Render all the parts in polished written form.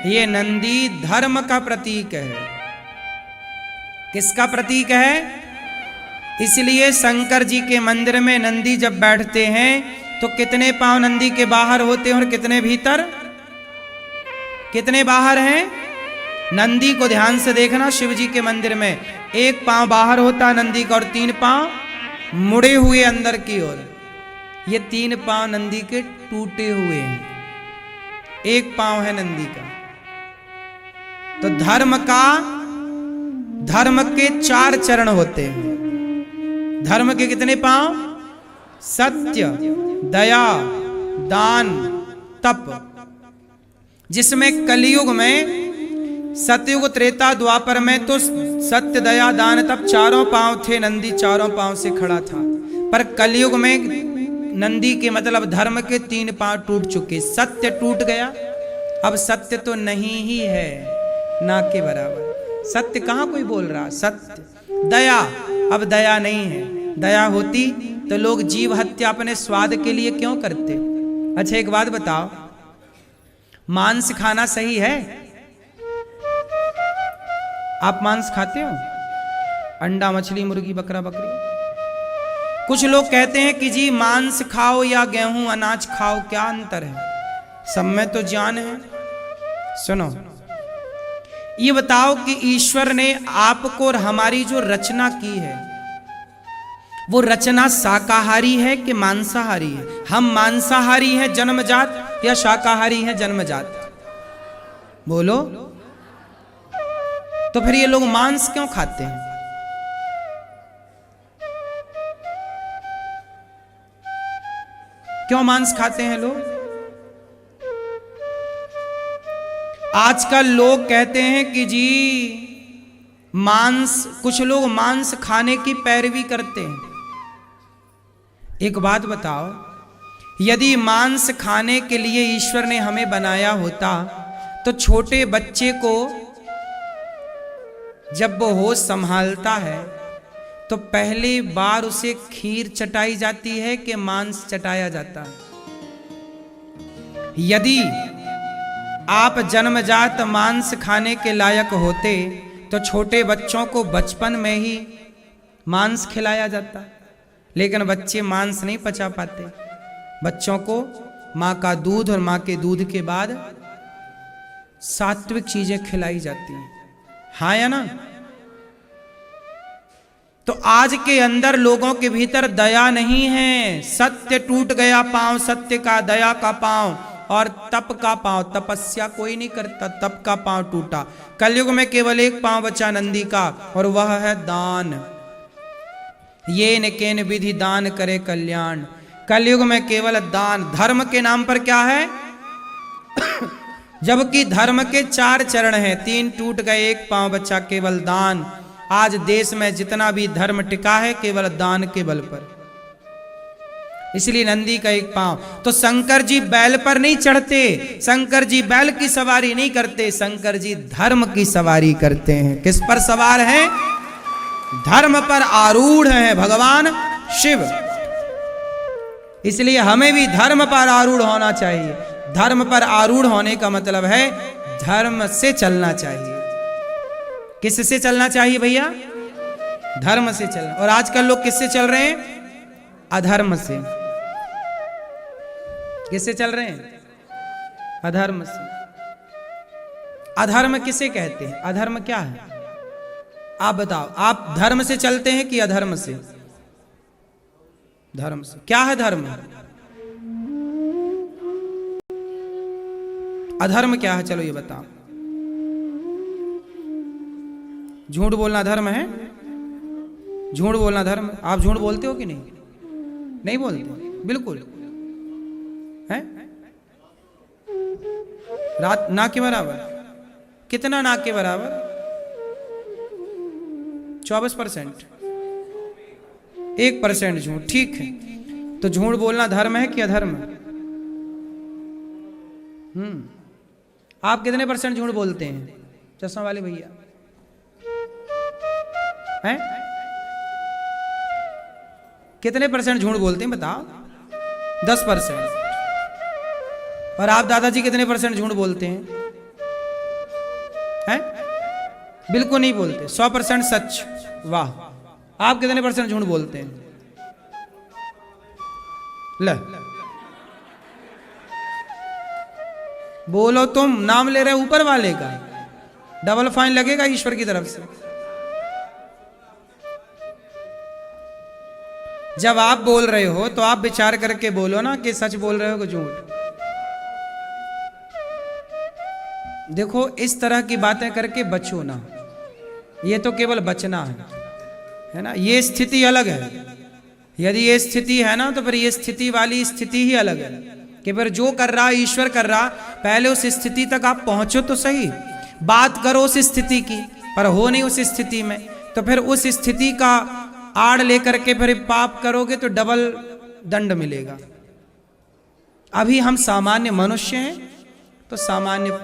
ये नंदी धर्म का प्रतीक है। किसका प्रतीक है? इसलिए शंकर जी के मंदिर में नंदी जब बैठते हैं तो कितने पांव नंदी के बाहर होते हैं और कितने भीतर? कितने बाहर हैं? नंदी को ध्यान से देखना, शिव जी के मंदिर में एक पांव बाहर होता है नंदी का और 3 पांव मुड़े हुए अंदर की ओर। ये 3 पांव नंदी के टूटे हुए हैं, एक पांव है नंदी का। तो धर्म के 4 चरण होते हैं। धर्म के कितने पांव? सत्य, दया, दान, तप। जिसमें कलयुग में, सतयुग त्रेता द्वापर में तो सत्य, दया, दान, तप चारों पांव थे, नंदी चारों पांव से खड़ा था। पर कलयुग में नंदी के मतलब धर्म के 3 पांव टूट चुके। सत्य टूट गया, अब सत्य तो नहीं ही है, ना के बराबर। सत्य कहां कोई बोल रहा? सत्य। दया, अब दया नहीं है। दया होती तो लोग जीव हत्या अपने स्वाद के लिए क्यों करते? अच्छा एक बात बताओ, मांस खाना सही है? आप मांस खाते हो? अंडा, मछली, मुर्गी, बकरा, बकरी। कुछ लोग कहते हैं कि जी मांस खाओ या गेहूं अनाज खाओ, क्या अंतर है? सब में तो जान है। सुनो, ये बताओ कि ईश्वर ने आपको और हमारी जो रचना की है, वो रचना शाकाहारी है कि मांसाहारी है? हम मांसाहारी हैं जन्मजात या शाकाहारी हैं जन्मजात? बोलो। तो फिर ये लोग मांस क्यों खाते हैं? क्यों मांस खाते हैं लोग? आजकल लोग कहते हैं कि जी मांस, कुछ लोग मांस खाने की पैरवी करते हैं। एक बात बताओ, यदि मांस खाने के लिए ईश्वर ने हमें बनाया होता तो छोटे बच्चे को जब वो होश संभालता है तो पहली बार उसे खीर चटाई जाती है कि मांस चटाया जाता है? यदि आप जन्मजात मांस खाने के लायक होते तो छोटे बच्चों को बचपन में ही मांस खिलाया जाता। लेकिन बच्चे मांस नहीं पचा पाते। बच्चों को माँ का दूध और माँ के दूध के बाद सात्विक चीजें खिलाई जाती हैं। हाँ या ना? तो आज के अंदर लोगों के भीतर दया नहीं है। सत्य टूट गया पांव, सत्य का, दया का पांव और तप का पांव। तपस्या कोई नहीं करता, तप का पांव टूटा। कलयुग में केवल एक पांव बचा नंदी का और वह है दान। ये न केन विधि दान करे कल्याण। कलयुग में केवल दान। धर्म के नाम पर क्या है? जबकि धर्म के 4 चरण हैं, 3 टूट गए, एक पांव बचा, केवल दान। आज देश में जितना भी धर्म टिका है केवल दान के बल पर। इसलिए नंदी का एक पांव। तो शंकर जी बैल पर नहीं चढ़ते, शंकर जी बैल की सवारी नहीं करते, शंकर जी धर्म की सवारी करते हैं। किस पर सवार हैं? धर्म पर आरूढ़ हैं भगवान शिव। इसलिए हमें भी धर्म पर आरूढ़ होना चाहिए। धर्म पर आरूढ़ होने का मतलब है धर्म से चलना चाहिए। किससे चलना चाहिए भैया? धर्म से चलना। और आजकल लोग किससे चल रहे हैं? अधर्म से। किससे चल रहे हैं? अधर्म से। अधर्म किसे कहते हैं? अधर्म क्या है? आप बताओ, आप धर्म से चलते हैं कि अधर्म से? धर्म से। क्या है धर्म? अधर्म क्या है? चलो ये बताओ। झूठ बोलना धर्म है? झूठ बोलना धर्म? आप झूठ बोलते हो कि नहीं? नहीं बोलते? बिल्कुल है। रात ना के बराबर। कितना ना के बराबर? 24%। 1% झूठ। ठीक है, तो झूठ बोलना धर्म है कि अधर्म? आप कितने % झूठ बोलते हैं चश्मा वाले भैया? हैं? कितने % झूठ बोलते हैं बताओ? 10%। और आप दादाजी कितने % झूठ बोलते हैं? हैं? बिल्कुल नहीं बोलते, 100% सच। वाह, आप कितने % झूठ बोलते हैं? ले बोलो, तुम नाम ले रहे हो ऊपर वाले का, डबल फाइन लगेगा ईश्वर की तरफ से। जब आप बोल रहे हो तो आप विचार करके बोलो ना कि सच बोल रहे हो कि झूठ। देखो, इस तरह की बातें करके बचो ना, ये तो केवल बचना है ना। ये स्थिति अलग है। यदि ये स्थिति है ना तो फिर ये स्थिति वाली स्थिति ही अलग है कि फिर जो कर रहा ईश्वर कर रहा, पहले उस स्थिति तक आप पहुंचो तो सही, बात करो उस स्थिति की, पर हो नहीं उस स्थिति में, तो फिर उस स्थिति का आड़ लेकर के फिर पाप करोगे तो डबल दंड मिलेगा। अभी हम सामान्य मनुष्य हैं तो सामान्य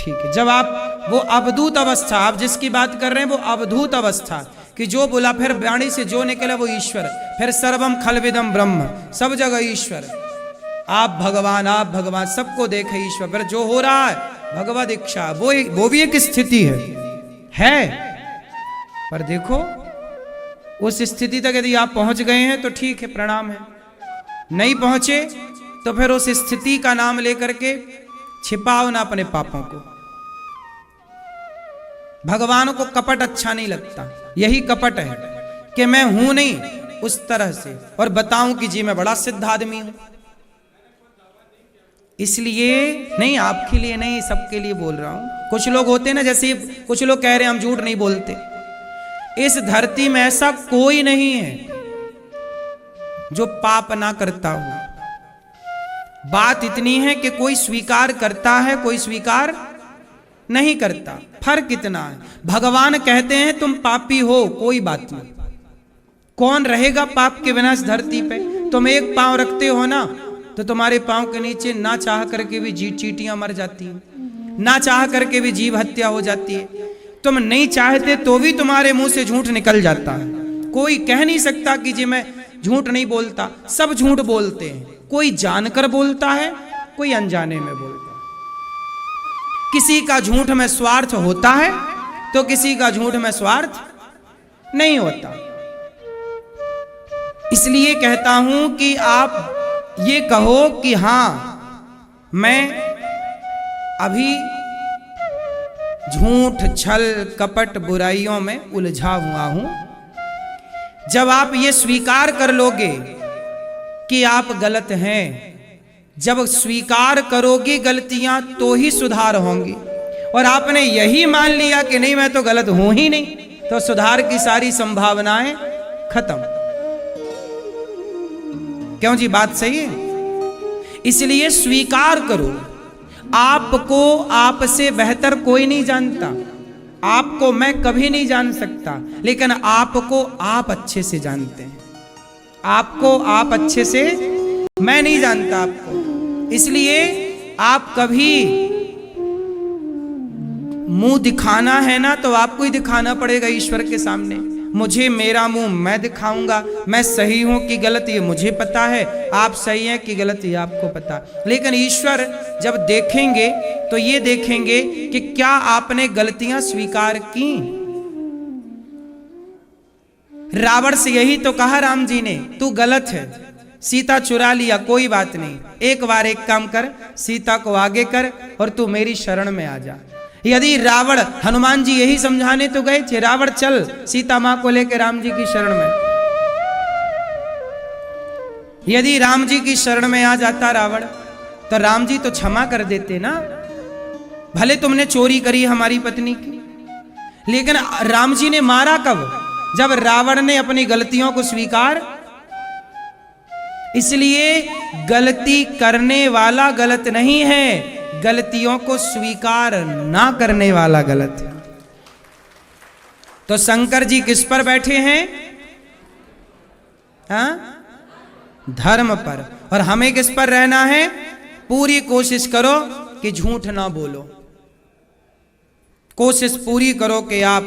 ठीक है। जब आप वो अवधूत अवस्था, आप जिसकी बात कर रहे हैं वो अवधूत अवस्था, कि जो बोला फिर वाणी से जो निकला वो ईश्वर, फिर सर्वम खलविदम ब्रह्म, सब जगह ईश्वर, आप भगवान सबको देखे ईश्वर, फिर जो हो रहा है भगवद इच्छा, वो भी एक स्थिति है। पर देखो उस स्थिति तक यदि आप पहुंच गए हैं तो ठीक है, प्रणाम है। नहीं पहुंचे तो फिर उस स्थिति का नाम लेकर के छिपाओ ना अपने पापों को। भगवान को कपट अच्छा नहीं लगता, यही कपट है कि मैं हूं नहीं उस तरह से और बताऊं कि जी मैं बड़ा सिद्ध आदमी हूं। इसलिए नहीं, आपके लिए नहीं, सबके लिए बोल रहा हूं। कुछ लोग होते हैं ना, जैसे कुछ लोग कह रहे हैं हम झूठ नहीं बोलते। इस धरती में ऐसा कोई नहीं है जो पाप ना करता हो। बात इतनी है कि कोई स्वीकार करता है, कोई स्वीकार नहीं करता। फर्क इतना है। भगवान कहते हैं तुम पापी हो, कोई बात नहीं। कौन रहेगा पाप के बिना इस धरती पे? तुम एक पांव रखते हो ना, तो तुम्हारे पांव के नीचे ना चाह करके भी चींटियां मर जाती हैं, ना चाह करके भी जीव हत्या हो जाती है। तुम नहीं चाहते तो भी तुम्हारे मुंह से झूठ निकल जाता है। कोई कह नहीं सकता कि जी मैं झूठ नहीं बोलता। सब झूठ बोलते हैं, कोई जानकर बोलता है, कोई अनजाने में बोलता है। किसी का झूठ में स्वार्थ होता है तो किसी का झूठ में स्वार्थ नहीं होता। इसलिए कहता हूं कि आप ये कहो कि हां मैं अभी झूठ, छल, कपट, बुराइयों में उलझा हुआ हूं। जब आप ये स्वीकार कर लोगे कि आप गलत हैं, जब स्वीकार करोगे गलतियां तो ही सुधार होंगी। और आपने यही मान लिया कि नहीं मैं तो गलत हूं ही नहीं, तो सुधार की सारी संभावनाएं खत्म। क्यों जी, बात सही है? इसलिए स्वीकार करो। आपको आपसे बेहतर कोई नहीं जानता। आपको मैं कभी नहीं जान सकता, लेकिन आपको आप अच्छे से जानते हैं। आपको आप अच्छे से, मैं नहीं जानता आपको। इसलिए आप कभी मुंह दिखाना है ना तो आपको ही दिखाना पड़ेगा ईश्वर के सामने। मुझे मेरा मुंह मैं दिखाऊंगा, मैं सही हूं कि गलत ये मुझे पता है, आप सही हैं कि गलत ये आपको पता। लेकिन ईश्वर जब देखेंगे तो ये देखेंगे कि क्या आपने गलतियां स्वीकार की। रावण से यही तो कहा राम जी ने, तू गलत है, सीता चुरा लिया, कोई बात नहीं, एक बार एक काम कर, सीता को आगे कर और तू मेरी शरण में आ जा। यदि रावण, हनुमान जी यही समझाने तो गए थे, रावण चल सीता मां को लेकर राम जी की शरण में। यदि राम जी की शरण में आ जाता रावण, तो राम जी तो क्षमा कर देते ना। भले तुमने चोरी करी हमारी पत्नी की, लेकिन राम जी ने मारा कब? जब रावण ने अपनी गलतियों को स्वीकार। इसलिए गलती करने वाला गलत नहीं है, गलतियों को स्वीकार ना करने वाला गलत है। तो शंकर जी किस पर बैठे हैं? हाँ, धर्म पर। और हमें किस पर रहना है? पूरी कोशिश करो कि झूठ ना बोलो। कोशिश पूरी करो कि आप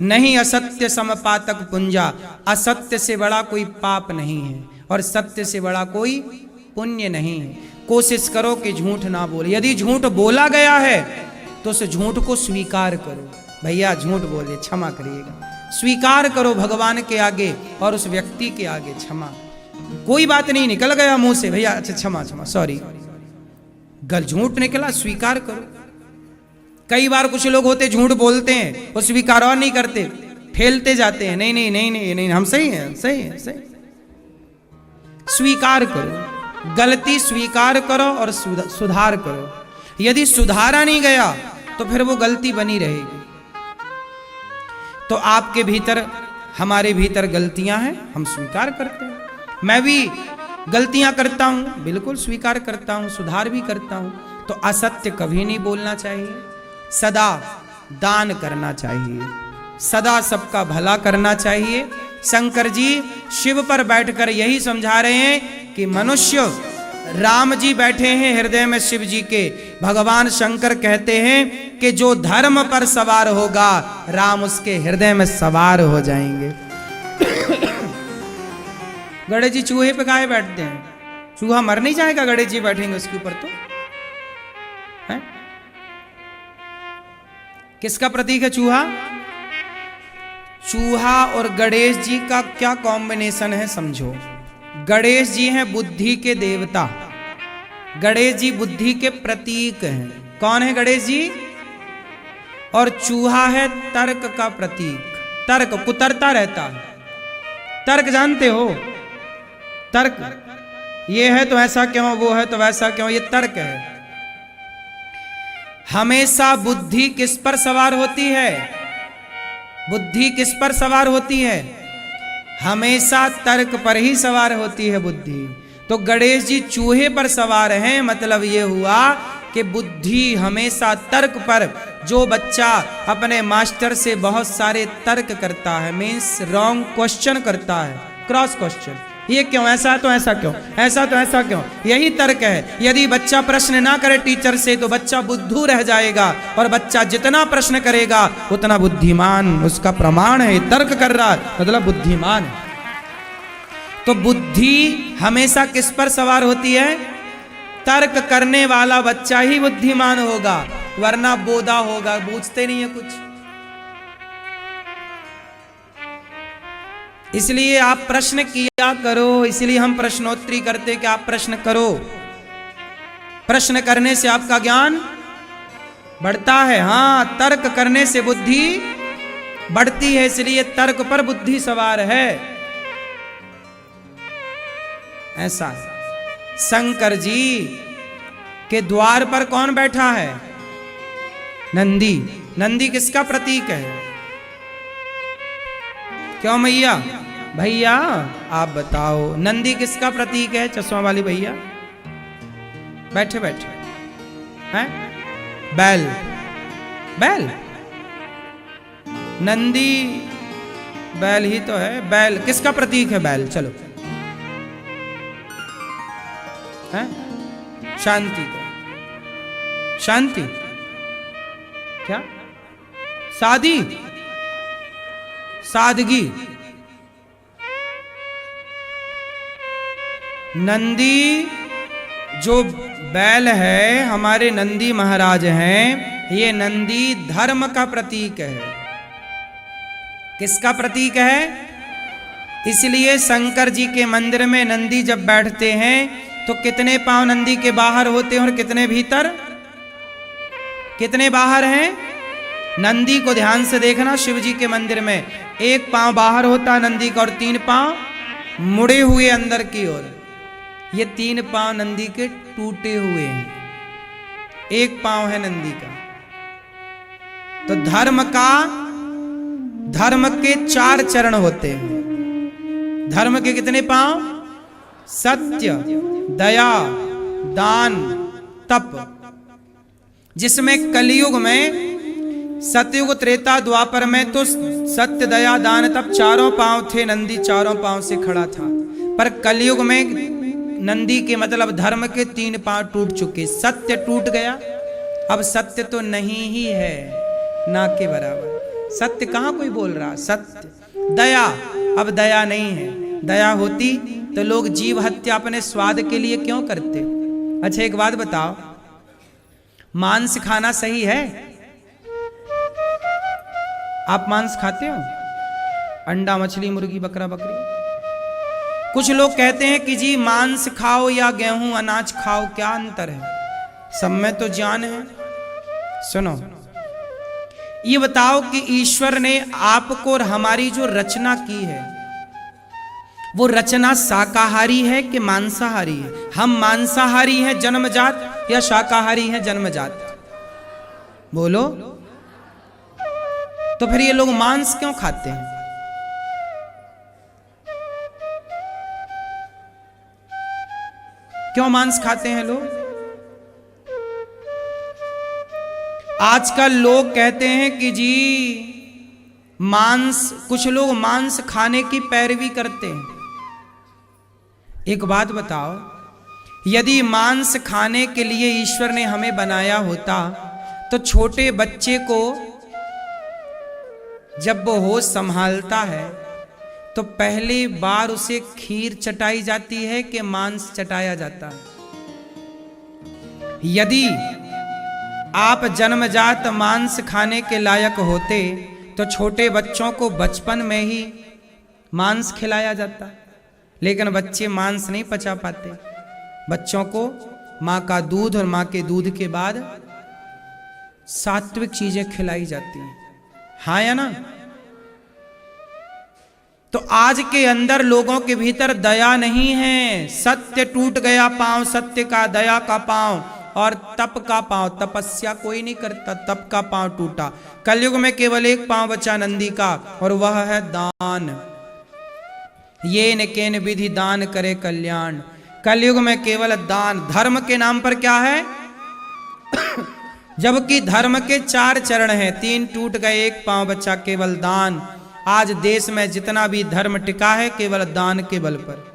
नहीं असत्य समपातक पुंजा, असत्य से बड़ा कोई पाप नहीं है और सत्य से बड़ा कोई पुण्य नहीं है। कोशिश करो कि झूठ ना बोले। यदि झूठ बोला गया है तो उस झूठ को स्वीकार करो। भैया झूठ बोले, क्षमा करिएगा, स्वीकार करो भगवान के आगे और उस व्यक्ति के आगे। क्षमा, कोई बात नहीं, निकल गया मुंह से, भैया अच्छा क्षमा क्षमा सॉरी, झूठ निकला, स्वीकार करो। कई बार कुछ लोग होते झूठ बोलते हैं, वो स्वीकार और नहीं करते, फैलते जाते हैं, नहीं नहीं नहीं नहीं नहीं हम सही हैं, सही है, सही। स्वीकार करो, गलती स्वीकार करो और सुधार करो। यदि सुधारा नहीं गया तो फिर वो गलती बनी रहेगी। तो आपके भीतर, हमारे भीतर गलतियां हैं, हम स्वीकार करते हैं। मैं भी गलतियां करता हूं, बिल्कुल स्वीकार करता हूं, सुधार भी करता हूं। तो असत्य कभी नहीं बोलना चाहिए, सदा दान करना चाहिए, सदा सबका भला करना चाहिए। शंकर जी शिव पर बैठकर यही समझा रहे हैं कि मनुष्य, राम जी बैठे हैं हृदय में शिव जी के, भगवान शंकर कहते हैं कि जो धर्म पर सवार होगा राम उसके हृदय में सवार हो जाएंगे। गणेश जी चूहे पे काहे बैठते हैं? चूहा मर नहीं जाएगा गणेश जी बैठेंगे उसके ऊपर तो है? किसका प्रतीक है चूहा? चूहा और गणेश जी का क्या कॉम्बिनेशन है समझो। गणेश जी हैं बुद्धि के देवता, गणेश जी बुद्धि के प्रतीक हैं। कौन है गणेश जी? और चूहा है तर्क का प्रतीक, तर्क कुतरता रहता है। तर्क जानते हो? तर्क, ये है तो ऐसा क्यों, वो है तो वैसा क्यों, ये तर्क है। हमेशा बुद्धि किस पर सवार होती है? बुद्धि किस पर सवार होती है? हमेशा तर्क पर ही सवार होती है बुद्धि। तो गणेश जी चूहे पर सवार हैं, मतलब ये हुआ कि बुद्धि हमेशा तर्क पर। जो बच्चा अपने मास्टर से बहुत सारे तर्क करता है, मीन्स रॉन्ग क्वेश्चन करता है, क्रॉस क्वेश्चन, ये क्यों, ऐसा तो ऐसा क्यों, ऐसा तो ऐसा क्यों, यही तर्क है। यदि बच्चा प्रश्न ना करे टीचर से तो बच्चा बुद्धू रह जाएगा, और बच्चा जितना प्रश्न करेगा उतना बुद्धिमान, उसका प्रमाण है, तर्क कर रहा है मतलब बुद्धिमान है। तो बुद्धि हमेशा किस पर सवार होती है? तर्क करने वाला बच्चा ही बुद्धिमान होगा, वरना बोधा होगा, बूझते नहीं है कुछ। इसलिए आप प्रश्न किया करो, इसलिए हम प्रश्नोत्तरी करते कि आप प्रश्न करो। प्रश्न करने से आपका ज्ञान बढ़ता है। हाँ, तर्क करने से बुद्धि बढ़ती है, इसलिए तर्क पर बुद्धि सवार है। ऐसा है। शंकर जी के द्वार पर कौन बैठा है? नंदी। नंदी किसका प्रतीक है? क्यों मैया? भैया आप बताओ, नंदी किसका प्रतीक है? चश्मा वाली भैया बैठे बैठे हैं। बैल, बैल, नंदी बैल ही तो है। बैल किसका प्रतीक है? बैल, चलो है शांति का, शांति क्या? सादी, सादगी। नंदी जो बैल है, हमारे नंदी महाराज हैं, ये नंदी धर्म का प्रतीक है। किसका प्रतीक है? इसलिए शंकर जी के मंदिर में नंदी जब बैठते हैं तो कितने पांव नंदी के बाहर होते हैं और कितने भीतर? कितने बाहर हैं? नंदी को ध्यान से देखना, शिव जी के मंदिर में एक पांव बाहर होता नंदी का और 3 पांव मुड़े हुए अंदर की ओर। ये 3 पांव नंदी के टूटे हुए हैं, एक पांव है नंदी का। तो धर्म के 4 चरण होते हैं। धर्म के कितने पांव? सत्य, दया, दान, तप। जिसमें कलयुग में, सतयुग त्रेता द्वापर में तो सत्य, दया, दान, तप चारों पांव थे, नंदी चारों पांव से खड़ा था। पर कलयुग में नंदी के मतलब धर्म के 3 पांव टूट चुके। सत्य टूट गया, अब सत्य तो नहीं ही है, ना के बराबर। सत्य कहां कोई बोल रहा? सत्य। दया, अब दया नहीं है। दया होती तो लोग जीव हत्या अपने स्वाद के लिए क्यों करते? अच्छा एक बात बताओ, मांस खाना सही है? आप मांस खाते हो? अंडा, मछली, मुर्गी, बकरा, बकरी। कुछ लोग कहते हैं कि जी मांस खाओ या गेहूं अनाज खाओ, क्या अंतर है? सब में तो जान है। सुनो, ये बताओ कि ईश्वर ने आपको और हमारी जो रचना की है, वो रचना शाकाहारी है कि मांसाहारी है? हम मांसाहारी हैं जन्मजात या शाकाहारी हैं जन्मजात? बोलो। तो फिर ये लोग मांस क्यों खाते हैं? क्यों मांस खाते हैं लोग? आजकल लोग कहते हैं कि जी मांस, कुछ लोग मांस खाने की पैरवी करते हैं। एक बात बताओ, यदि मांस खाने के लिए ईश्वर ने हमें बनाया होता तो छोटे बच्चे को जब वो होश संभालता है तो पहली बार उसे खीर चटाई जाती है कि मांस चटाया जाता है? यदि आप जन्मजात मांस खाने के लायक होते तो छोटे बच्चों को बचपन में ही मांस खिलाया जाता। लेकिन बच्चे मांस नहीं पचा पाते। बच्चों को माँ का दूध और माँ के दूध के बाद सात्विक चीजें खिलाई जाती हैं। हाँ या ना? तो आज के अंदर लोगों के भीतर दया नहीं है। सत्य टूट गया पांव सत्य का, दया का पांव, और तप का पांव। तपस्या कोई नहीं करता, तप का पांव टूटा। कलयुग में केवल एक पांव बचा नंदी का, और वह है दान। ये न केन विधि दान करे कल्याण। कलयुग में केवल दान। धर्म के नाम पर क्या है? जबकि धर्म के 4 चरण हैं, 3 टूट गए, एक पांव बचा, केवल दान। आज देश में जितना भी धर्म टिका है केवल दान के बल पर।